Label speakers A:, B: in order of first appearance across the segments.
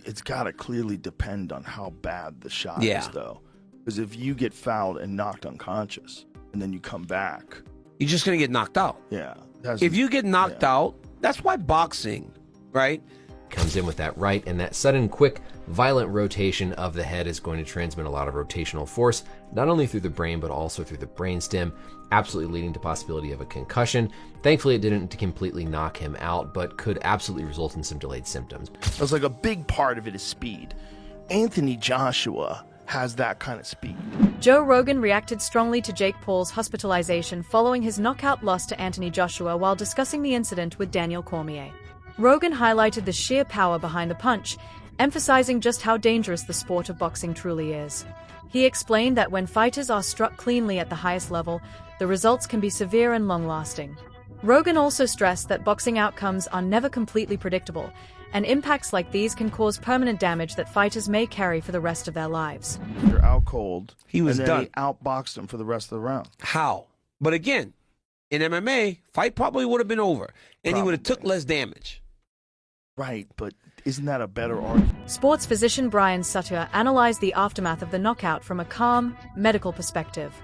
A: it's got to clearly depend on how bad the shot is, though. Because if you get fouled and knocked unconscious and then you come back,
B: you're just going to get knocked out.
A: Yeah.
B: If you get knocked out, that's why boxing, right?
C: Comes in with that right, and that sudden, quick, violent rotation of the head is going to transmit a lot of rotational force, not only through the brain, but also through the brainstem, absolutely leading to possibility of a concussion. Thankfully, it didn't completely knock him out, but could absolutely result in some delayed symptoms.
A: It was like a big part of it is speed. Anthony Joshua has that kind of speed.
D: Joe Rogan reacted strongly to Jake Paul's hospitalization following his knockout loss to Anthony Joshua while discussing the incident with Daniel Cormier. Rogan highlighted the sheer power behind the punch, emphasizing just how dangerous the sport of boxing truly is. He explained that when fighters are struck cleanly at the highest level, the results can be severe and long-lasting. Rogan also stressed that boxing outcomes are never completely predictable, and impacts like these can cause permanent damage that fighters may carry for the rest of their lives.
A: You're out cold.
B: He was
A: and then
B: done.
A: He outboxed him for the rest of the round.
B: How? But again, in MMA, fight probably would have been over, and he would have took less damage.
A: Right, but isn't that a better argument?
D: Sports physician Brian Sutterer analyzed the aftermath of the knockout from a calm, medical perspective.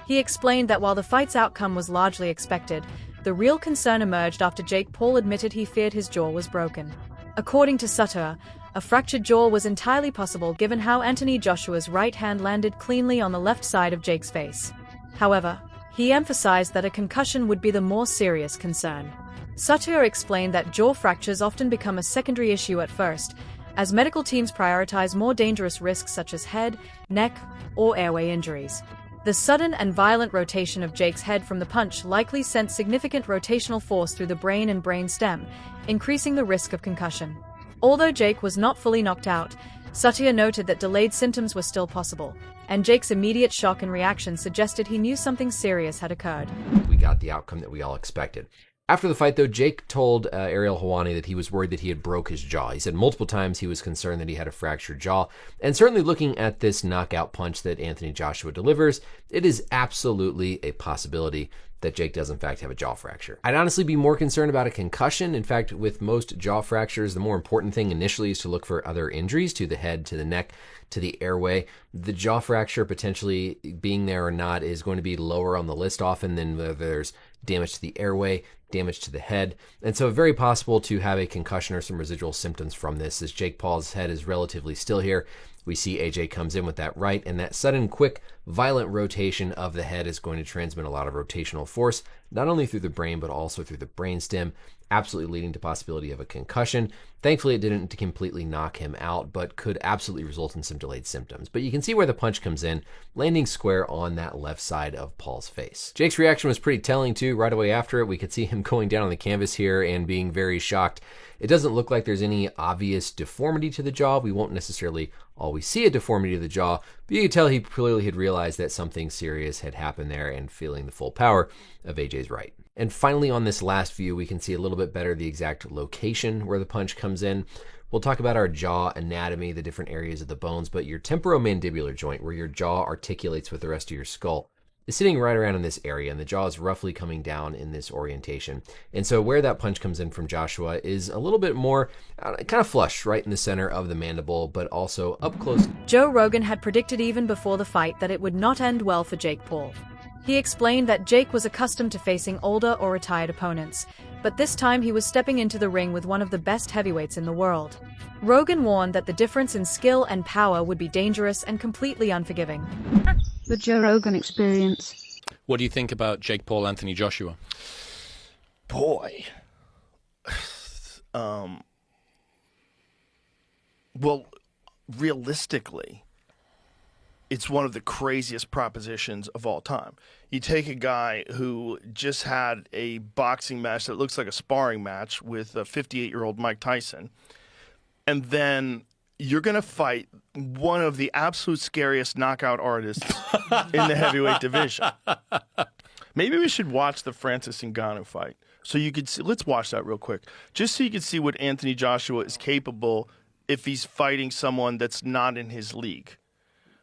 D: He explained that while the fight's outcome was largely expected, the real concern emerged after Jake Paul admitted he feared his jaw was broken. According to Sutterer, a fractured jaw was entirely possible given how Anthony Joshua's right hand landed cleanly on the left side of Jake's face. However, he emphasized that a concussion would be the more serious concern. Sutterer explained that jaw fractures often become a secondary issue at first, as medical teams prioritize more dangerous risks such as head, neck, or airway injuries. The sudden and violent rotation of Jake's head from the punch likely sent significant rotational force through the brain and brain stem, increasing the risk of concussion. Although Jake was not fully knocked out, Sutterer noted that delayed symptoms were still possible, and Jake's immediate shock and reaction suggested he knew something serious had occurred.
C: We got the outcome that we all expected. After the fight, though, Jake told Ariel Helwani that he was worried that he had broke his jaw. He said multiple times he was concerned that he had a fractured jaw. And certainly looking at this knockout punch that Anthony Joshua delivers, it is absolutely a possibility that Jake does in fact have a jaw fracture. I'd honestly be more concerned about a concussion. In fact, with most jaw fractures, the more important thing initially is to look for other injuries to the head, to the neck, to the airway. The jaw fracture potentially being there or not is going to be lower on the list often than whether there's damage to the airway, damage to the head. And so very possible to have a concussion or some residual symptoms from this, as Jake Paul's head is relatively still here. We see AJ comes in with that right, and that sudden, quick, violent rotation of the head is going to transmit a lot of rotational force, not only through the brain, but also through the brainstem, absolutely leading to possibility of a concussion. Thankfully, it didn't completely knock him out, but could absolutely result in some delayed symptoms. But you can see where the punch comes in, landing square on that left side of Paul's face. Jake's reaction was pretty telling too. Right away after it, we could see him going down on the canvas here and being very shocked. It doesn't look like there's any obvious deformity to the jaw. We won't necessarily always see a deformity to the jaw, but you could tell he clearly had realized that something serious had happened there and feeling the full power of AJ's right. And finally, on this last view, we can see a little bit better the exact location where the punch comes in. We'll talk about our jaw anatomy, the different areas of the bones, but your temporomandibular joint, where your jaw articulates with the rest of your skull, is sitting right around in this area, and the jaw is roughly coming down in this orientation. And so where that punch comes in from Joshua is a little bit more kind of flush right in the center of the mandible, but also up close.
D: Joe Rogan had predicted even before the fight that it would not end well for Jake Paul. He explained that Jake was accustomed to facing older or retired opponents, but this time he was stepping into the ring with one of the best heavyweights in the world. Rogan warned that the difference in skill and power would be dangerous and completely unforgiving.
E: The Joe Rogan Experience.
F: What do you think about Jake Paul, Anthony Joshua?
A: Boy. Well, realistically, it's one of the craziest propositions of all time. You take a guy who just had a boxing match that looks like a sparring match with a 58-year-old Mike Tyson, and then you're going to fight one of the absolute scariest knockout artists in the heavyweight division. Maybe we should watch the Francis Ngannou fight. So you could see, let's watch that real quick, just so you can see what Anthony Joshua is capable if he's fighting someone that's not in his league.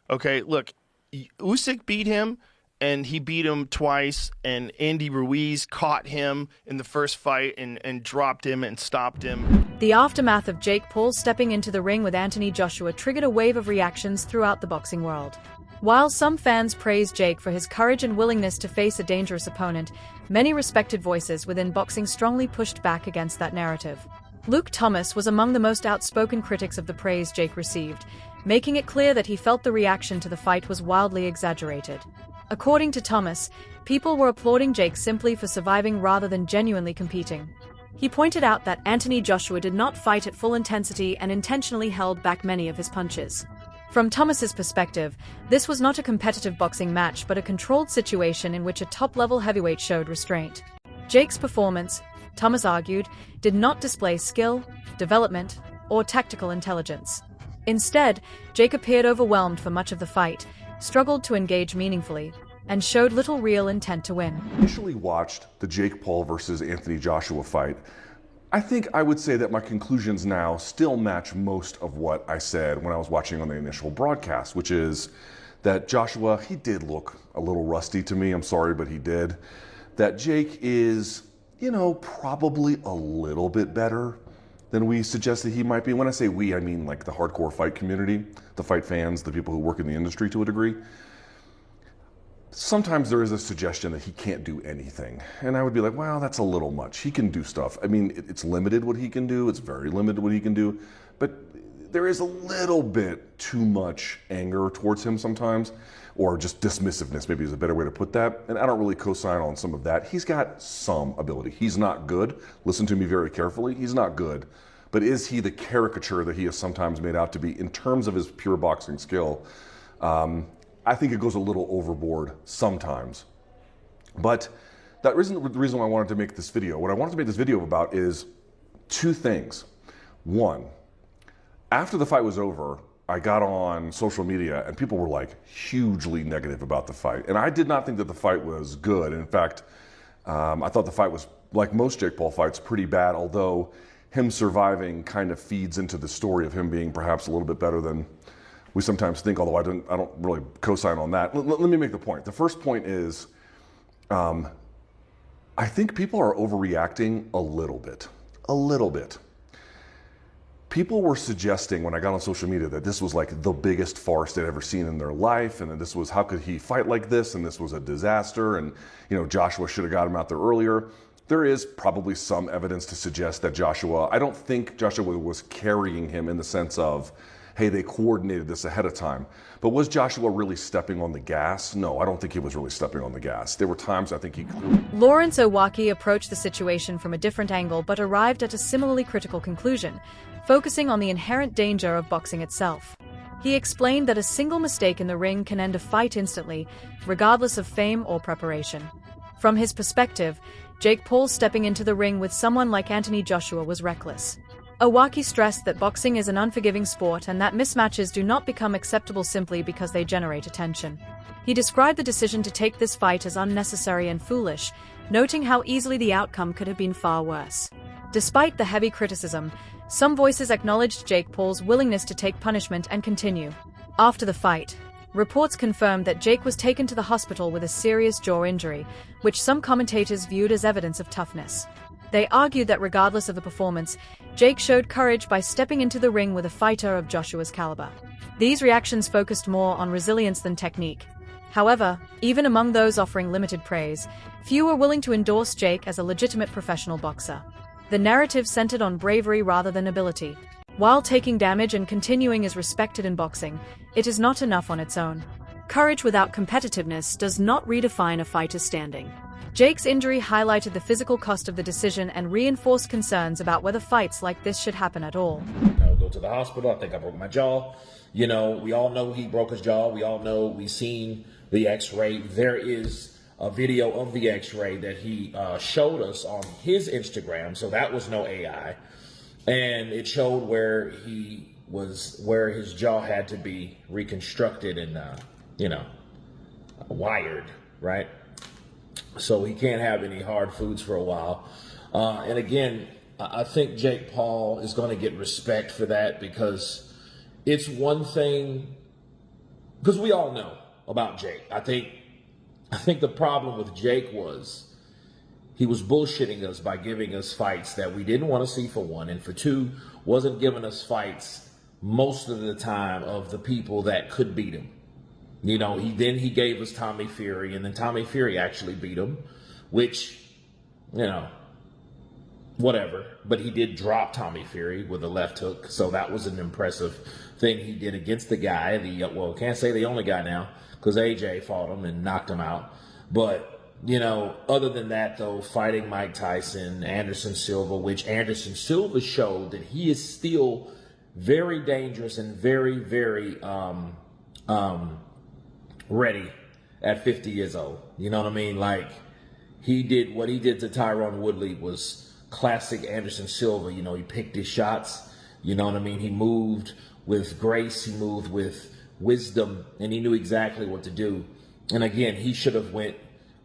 A: Okay, look, Usyk beat him, and he beat him twice, and Andy Ruiz caught him in the first fight and dropped him and stopped him.
D: The aftermath of Jake Paul stepping into the ring with Anthony Joshua triggered a wave of reactions throughout the boxing world. While some fans praised Jake for his courage and willingness to face a dangerous opponent, many respected voices within boxing strongly pushed back against that narrative. Luke Thomas was among the most outspoken critics of the praise Jake received, making it clear that he felt the reaction to the fight was wildly exaggerated. According to Thomas, people were applauding Jake simply for surviving rather than genuinely competing. He pointed out that Anthony Joshua did not fight at full intensity and intentionally held back many of his punches. From Thomas's perspective, this was not a competitive boxing match but a controlled situation in which a top-level heavyweight showed restraint. Jake's performance, Thomas argued, did not display skill, development, or tactical intelligence. Instead, Jake appeared overwhelmed for much of the fight, struggled to engage meaningfully, and showed little real intent to win.
G: Initially watched the Jake Paul versus Anthony Joshua fight. I think I would say that my conclusions now still match most of what I said when I was watching on the initial broadcast, which is that Joshua, he did look a little rusty to me. I'm sorry, but he did. That Jake is, probably a little bit better than we suggested he might be. When I say we, I mean like the hardcore fight community, the fight fans, the people who work in the industry to a degree. Sometimes there is a suggestion that he can't do anything. And I would be like, well, that's a little much. He can do stuff. I mean, it's limited what he can do. It's very limited what he can do. But there is a little bit too much anger towards him sometimes, or just dismissiveness, maybe is a better way to put that. And I don't really co-sign on some of that. He's got some ability. He's not good. Listen to me very carefully. He's not good. But is he the caricature that he is sometimes made out to be in terms of his pure boxing skill? I think it goes a little overboard sometimes. But that isn't the reason why I wanted to make this video. What I wanted to make this video about is two things. One, after the fight was over, I got on social media and people were like hugely negative about the fight. And I did not think that the fight was good. In fact, I thought the fight was, like most Jake Paul fights, pretty bad, although him surviving kind of feeds into the story of him being perhaps a little bit better than we sometimes think, although I don't really co-sign on that. Let me make the point. The first point is, I think people are overreacting a little bit. A little bit. People were suggesting when I got on social media that this was like the biggest farce they'd ever seen in their life, and that this was, how could he fight like this, and this was a disaster, and Joshua should have got him out there earlier. There is probably some evidence to suggest that I don't think Joshua was carrying him in the sense of, hey, they coordinated this ahead of time. But was Joshua really stepping on the gas? No, I don't think he was really stepping on the gas. There were times I think he clearly...
D: Lawrence Owaki approached the situation from a different angle but arrived at a similarly critical conclusion, focusing on the inherent danger of boxing itself. He explained that a single mistake in the ring can end a fight instantly, regardless of fame or preparation. From his perspective, Jake Paul stepping into the ring with someone like Anthony Joshua was reckless. Owaki stressed that boxing is an unforgiving sport and that mismatches do not become acceptable simply because they generate attention. He described the decision to take this fight as unnecessary and foolish, noting how easily the outcome could have been far worse. Despite the heavy criticism, some voices acknowledged Jake Paul's willingness to take punishment and continue. After the fight, reports confirmed that Jake was taken to the hospital with a serious jaw injury, which some commentators viewed as evidence of toughness. They argued that regardless of the performance, Jake showed courage by stepping into the ring with a fighter of Joshua's caliber. These reactions focused more on resilience than technique. However, even among those offering limited praise, few were willing to endorse Jake as a legitimate professional boxer. The narrative centered on bravery rather than ability. While taking damage and continuing is respected in boxing, it is not enough on its own. Courage without competitiveness does not redefine a fighter's standing. Jake's injury highlighted the physical cost of the decision and reinforced concerns about whether fights like this should happen at all.
H: I would go to the hospital. I think I broke my jaw. We all know he broke his jaw. We all know we've seen the x-ray. There is a video of the x-ray that he showed us on his Instagram, so that was no AI. And it showed where his jaw had to be reconstructed and, wired, right? So he can't have any hard foods for a while. And again, I think Jake Paul is going to get respect for that, because it's one thing, because we all know about Jake. I think I think the problem with Jake was he was bullshitting us by giving us fights that we didn't want to see, for one, and for two, wasn't giving us fights most of the time of the people that could beat him. You know, he gave us Tommy Fury, and then Tommy Fury actually beat him, which, you know, whatever. But he did drop Tommy Fury with a left hook, so that was an impressive thing he did against the guy. Can't say the only guy now, because AJ fought him and knocked him out. But, you know, other than that, though, fighting Mike Tyson, Anderson Silva, which Anderson Silva showed that he is still very dangerous and very, very ready at 50 years old. You know what I mean? Like, what he did to Tyron Woodley was classic Anderson Silva. You know, he picked his shots. You know what I mean? He moved with grace. He moved with wisdom, and he knew exactly what to do. And again, he should have went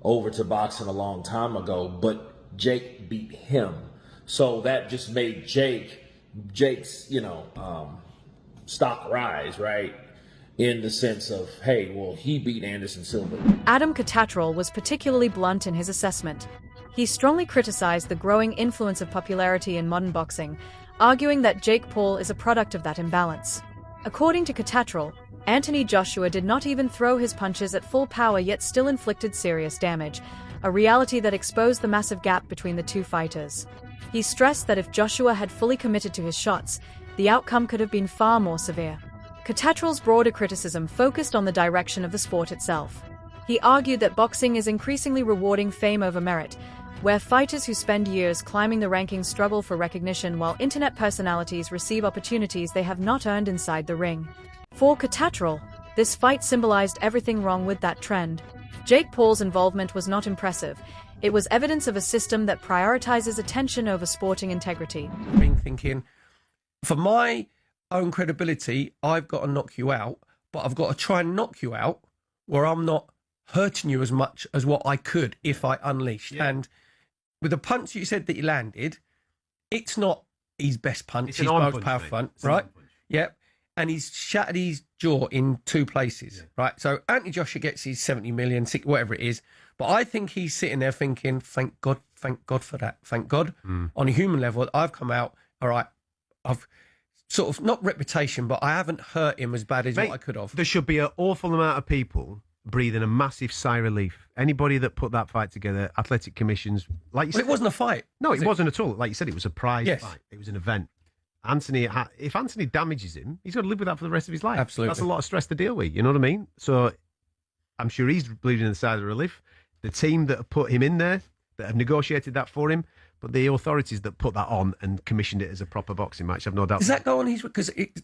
H: over to boxing a long time ago, but Jake beat him. So that just made Jake's, you know, stock rise, right? In the sense of, hey, well, he beat Anderson Silva.
D: Adam Catateral was particularly blunt in his assessment. He strongly criticized the growing influence of popularity in modern boxing, arguing that Jake Paul is a product of that imbalance. According to Catateral, Anthony Joshua did not even throw his punches at full power yet still inflicted serious damage, a reality that exposed the massive gap between the two fighters. He stressed that if Joshua had fully committed to his shots, the outcome could have been far more severe. Catateral's broader criticism focused on the direction of the sport itself. He argued that boxing is increasingly rewarding fame over merit, where fighters who spend years climbing the rankings struggle for recognition while internet personalities receive opportunities they have not earned inside the ring. For Catateral, this fight symbolized everything wrong with that trend. Jake Paul's involvement was not impressive. It was evidence of a system that prioritizes attention over sporting integrity.
B: Been thinking, for my own credibility, I've got to knock you out, but I've got to try and knock you out where I'm not hurting you as much as what I could if I unleashed. Yeah. And with the punch you said that he landed, it's not his best punch, it's his most powerful punch, right? Yep. And he's shattered his jaw in two places, right? So Anthony Joshua gets his 70 million, whatever it is. But I think he's sitting there thinking, thank God for that. Thank God. On a human level, I've come out, all right, I've sort of, not reputation, but I haven't hurt him as bad as what I could have.
I: There should be an awful amount of people breathing a massive sigh of relief. Anybody that put that fight together, athletic commissions, like you said.
B: It wasn't a fight.
I: No, it wasn't at all. Like you said, it was a prize fight. It was an event. If Anthony damages him, he's got to live with that for the rest of his life.
B: Absolutely.
I: That's a lot of stress to deal with, you know what I mean? So I'm sure he's bleeding in the side of relief. The team that have put him in there, that have negotiated that for him, but the authorities that put that on and commissioned it as a proper boxing match, I've no doubt.
B: Does that go on his...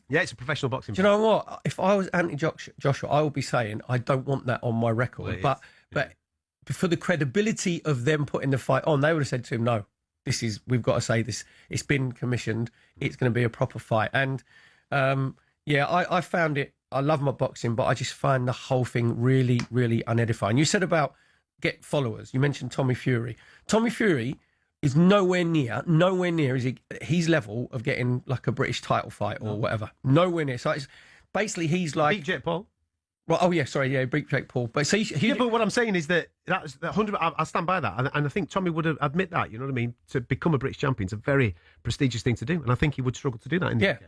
I: Yeah, it's a professional boxing match.
B: Do you know what? If I was Anthony Joshua, I would be saying, I don't want that on my record. Well, but for the credibility of them putting the fight on, they would have said to him, no, we've got to say this. It's been commissioned. It's going to be a proper fight. And I found it, I love my boxing, but I just find the whole thing really, really unedifying. You said about get followers. You mentioned Tommy Fury. Tommy Fury is nowhere near his level of getting like a British title fight or whatever. Nowhere near. So it's basically he's like...
I: Beat Jake Paul.
B: Well, beat Jake Paul. But so
I: but what I'm saying is that 100. I stand by that, and I think Tommy would admit that. You know what I mean? To become a British champion is a very prestigious thing to do, and I think he would struggle to do that.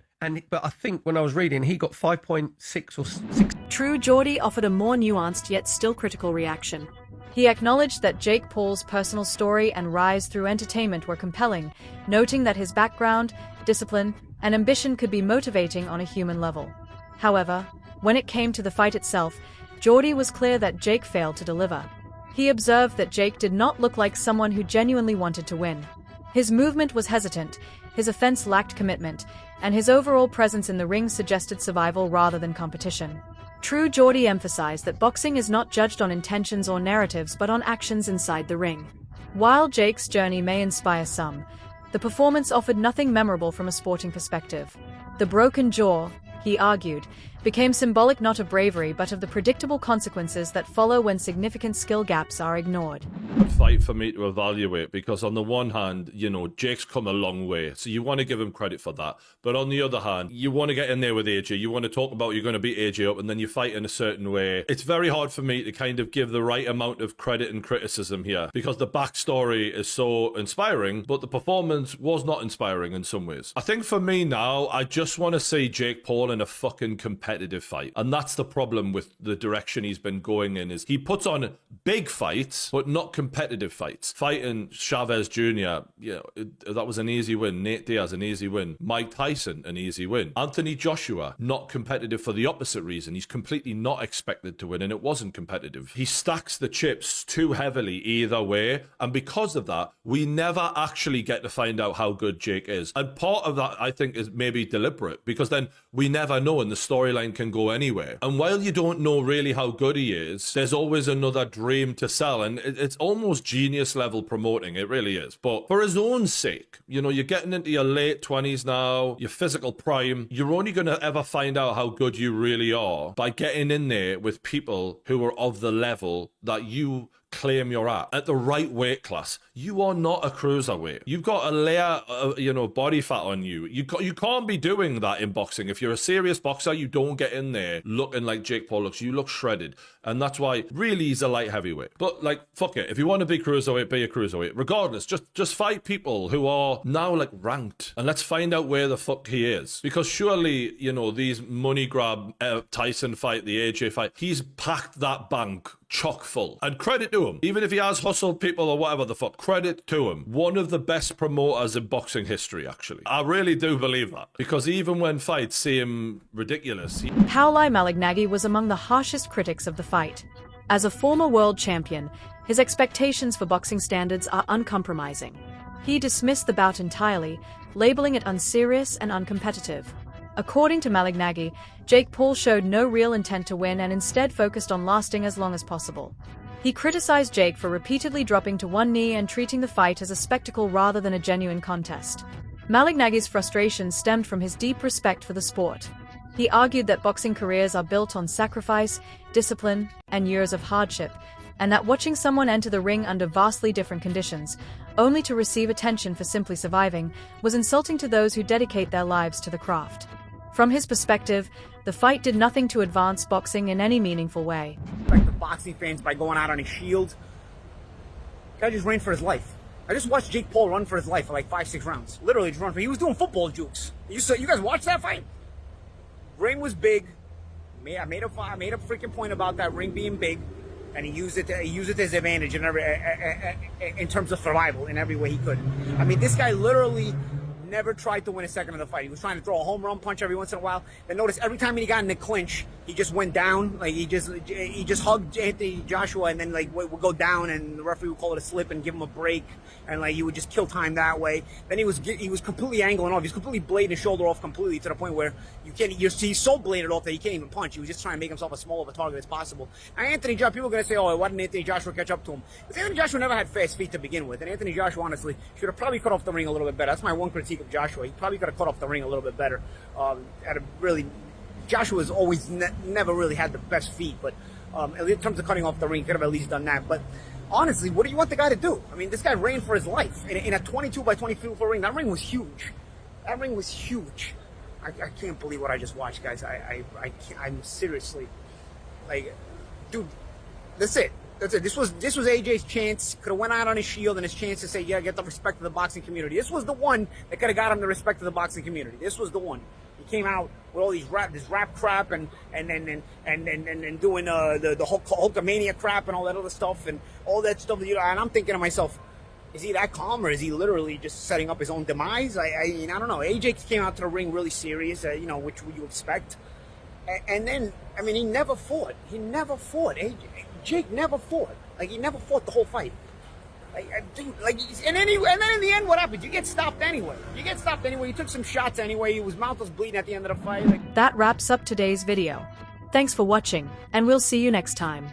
B: But I think when I was reading, he got 5.6 or 6.
D: True, Jordy offered a more nuanced yet still critical reaction. He acknowledged that Jake Paul's personal story and rise through entertainment were compelling, noting that his background, discipline, and ambition could be motivating on a human level. However, when it came to the fight itself, Jordy was clear that Jake failed to deliver. He observed that Jake did not look like someone who genuinely wanted to win. His movement was hesitant, his offense lacked commitment, and his overall presence in the ring suggested survival rather than competition. True, Jordy emphasized that boxing is not judged on intentions or narratives but on actions inside the ring. While Jake's journey may inspire some, the performance offered nothing memorable from a sporting perspective. The broken jaw, he argued, became symbolic not of bravery but of the predictable consequences that follow when significant skill gaps are ignored.
J: Fight for me to evaluate, because on the one hand, you know, Jake's come a long way, so you want to give him credit for that. But on the other hand, you want to get in there with AJ, you want to talk about you're going to beat AJ up, and then you fight in a certain way. It's very hard for me to kind of give the right amount of credit and criticism here, because the backstory is so inspiring, but the performance was not inspiring in some ways. I think for me now, I just want to see Jake Paul in a fucking competitive fight. And that's the problem with the direction he's been going in, is he puts on big fights, but not competitive fights. Fighting Chavez Jr., that was an easy win. Nate Diaz, an easy win. Mike Tyson, an easy win. Anthony Joshua, not competitive for the opposite reason. He's completely not expected to win, and it wasn't competitive. He stacks the chips too heavily either way, and because of that, we never actually get to find out how good Jake is. And part of that, I think, is maybe deliberate, because then we never know, and the storyline can go anywhere. And while you don't know really how good he is, there's always another dream to sell, and it's almost genius level promoting. It really is. But for his own sake, you know, you're getting into your late 20s now, your physical prime, you're only going to ever find out how good you really are by getting in there with people who are of the level that you claim you're at the right weight class. You are not a cruiserweight. You've got a layer of, body fat on you. You can't be doing that in boxing. If you're a serious boxer, you don't get in there looking like Jake Paul looks. You look shredded. And that's why really he's a light heavyweight. But like, fuck it. If you want to be cruiserweight, be a cruiserweight. Regardless, just fight people who are now like ranked, and let's find out where the fuck he is. Because surely, these money grab Tyson fight, the AJ fight, he's packed that bank chock full. And credit to him. Even if he has hustled people or whatever the fuck, credit to him. One of the best promoters in boxing history, actually. I really do believe that. Because even when fights seem ridiculous...
D: Paulie Malignaggi was among the harshest critics of the fight. As a former world champion, his expectations for boxing standards are uncompromising. He dismissed the bout entirely, labeling it unserious and uncompetitive. According to Malignaggi, Jake Paul showed no real intent to win and instead focused on lasting as long as possible. He criticized Jake for repeatedly dropping to one knee and treating the fight as a spectacle rather than a genuine contest. Malignaggi's frustration stemmed from his deep respect for the sport. He argued that boxing careers are built on sacrifice, discipline, and years of hardship, and that watching someone enter the ring under vastly different conditions, only to receive attention for simply surviving, was insulting to those who dedicate their lives to the craft. From his perspective, the fight did nothing to advance boxing in any meaningful way.
K: Like the boxing fans by going out on his shield. The guy just ran for his life. I just watched Jake Paul run for his life for like 5-6 rounds. Literally just run for. He was doing football jukes. You guys watched that fight? Ring was big. I made a freaking point about that ring being big, and he used it to his advantage in terms of survival in every way he could. I mean, this guy literally never tried to win a second of the fight. He was trying to throw a home run punch every once in a while. Then notice every time he got in the clinch, he just went down. Like he just hugged Anthony Joshua, and then like would go down, and the referee would call it a slip and give him a break, and like he would just kill time that way. Then he was completely angling off. He was completely blading his shoulder off completely to the point where he's so bladed off that he can't even punch. He was just trying to make himself as small of a target as possible. Now Anthony Joshua, people are gonna say, oh, why didn't Anthony Joshua catch up to him? Because Anthony Joshua never had fast feet to begin with, and Anthony Joshua honestly should have probably cut off the ring a little bit better. That's my one critique of Joshua. He probably could have cut off the ring a little bit better. Joshua's always never really had the best feet, but in terms of cutting off the ring, could have at least done that. But honestly, what do you want the guy to do? I mean, this guy ran for his life in a 22 by 22 foot ring. That ring was huge. I can't believe what I just watched, guys. I'm seriously, like, dude, that's it. This was AJ's chance. Could have went out on his shield and his chance to say, yeah, get the respect of the boxing community. This was the one that could have got him the respect of the boxing community. This was the one. He came out with all this rap crap and doing the Hulkamania crap and all that other stuff and all that stuff. And I'm thinking to myself, is he that calm, or is he literally just setting up his own demise? I mean, I don't know. AJ came out to the ring really serious, which would you expect? And then, I mean, he never fought. Jake never fought. Like, he never fought the whole fight. And then in the end, what happened? You get stopped anyway. You took some shots anyway. His mouth was bleeding at the end of the fight.
D: That wraps up today's video. Thanks for watching, and we'll see you next time.